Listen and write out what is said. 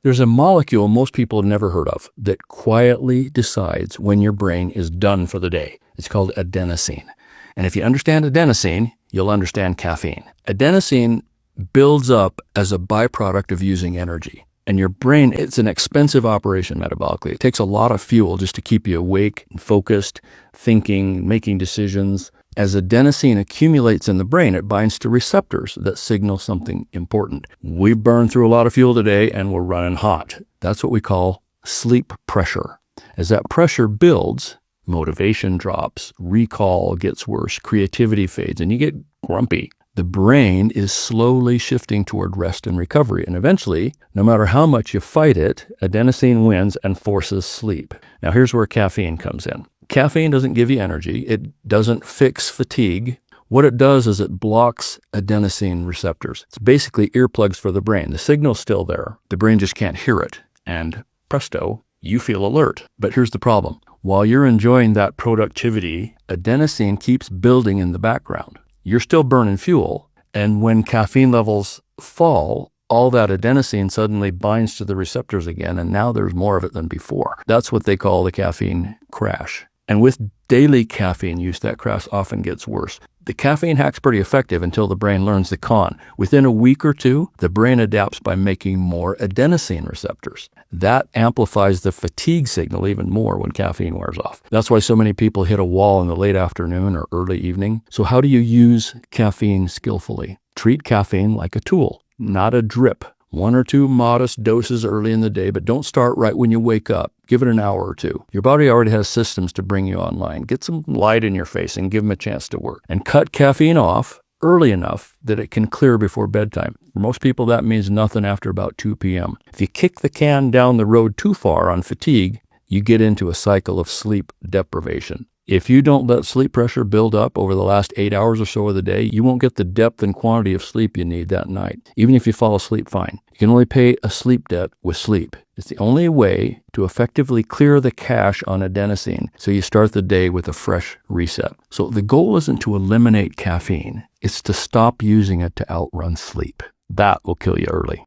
There's a molecule most people have never heard of that quietly decides when your brain is done for the day. It's called adenosine. And if you understand adenosine, you'll understand caffeine. Adenosine builds up as a byproduct of using energy. And your brain, it's an expensive operation metabolically. It takes a lot of fuel just to keep you awake and focused, thinking, making decisions. As adenosine accumulates in the brain, it binds to receptors that signal something important. We burn through a lot of fuel today and we're running hot. That's what we call sleep pressure. As that pressure builds, motivation drops, recall gets worse, creativity fades, and you get grumpy. The brain is slowly shifting toward rest and recovery. And eventually, no matter how much you fight it, adenosine wins and forces sleep. Now here's where caffeine comes in. Caffeine doesn't give you energy. It doesn't fix fatigue. What it does is it blocks adenosine receptors. It's basically earplugs for the brain. The signal's still there. The brain just can't hear it. And presto, you feel alert. But here's the problem. While you're enjoying that productivity, adenosine keeps building in the background. You're still burning fuel. And when caffeine levels fall, all that adenosine suddenly binds to the receptors again, and now there's more of it than before. That's what they call the caffeine crash. And with daily caffeine use, that crash often gets worse. The caffeine hack's pretty effective until the brain learns the con. Within a week or two, the brain adapts by making more adenosine receptors. That amplifies the fatigue signal even more when caffeine wears off. That's why so many people hit a wall in the late afternoon or early evening. So how do you use caffeine skillfully? Treat caffeine like a tool, not a drip. 1 or 2 modest doses early in the day, but don't start right when you wake up. Give it an hour or 2. Your body already has systems to bring you online. Get some light in your face and give them a chance to work. And cut caffeine off early enough that it can clear before bedtime. For most people, that means nothing after about 2 p.m. If you kick the can down the road too far on fatigue, you get into a cycle of sleep deprivation. If you don't let sleep pressure build up over the last 8 hours or so of the day, you won't get the depth and quantity of sleep you need that night, even if you fall asleep fine. You can only pay a sleep debt with sleep. It's the only way to effectively clear the cache on adenosine, so you start the day with a fresh reset. So the goal isn't to eliminate caffeine, it's to stop using it to outrun sleep. That will kill you early.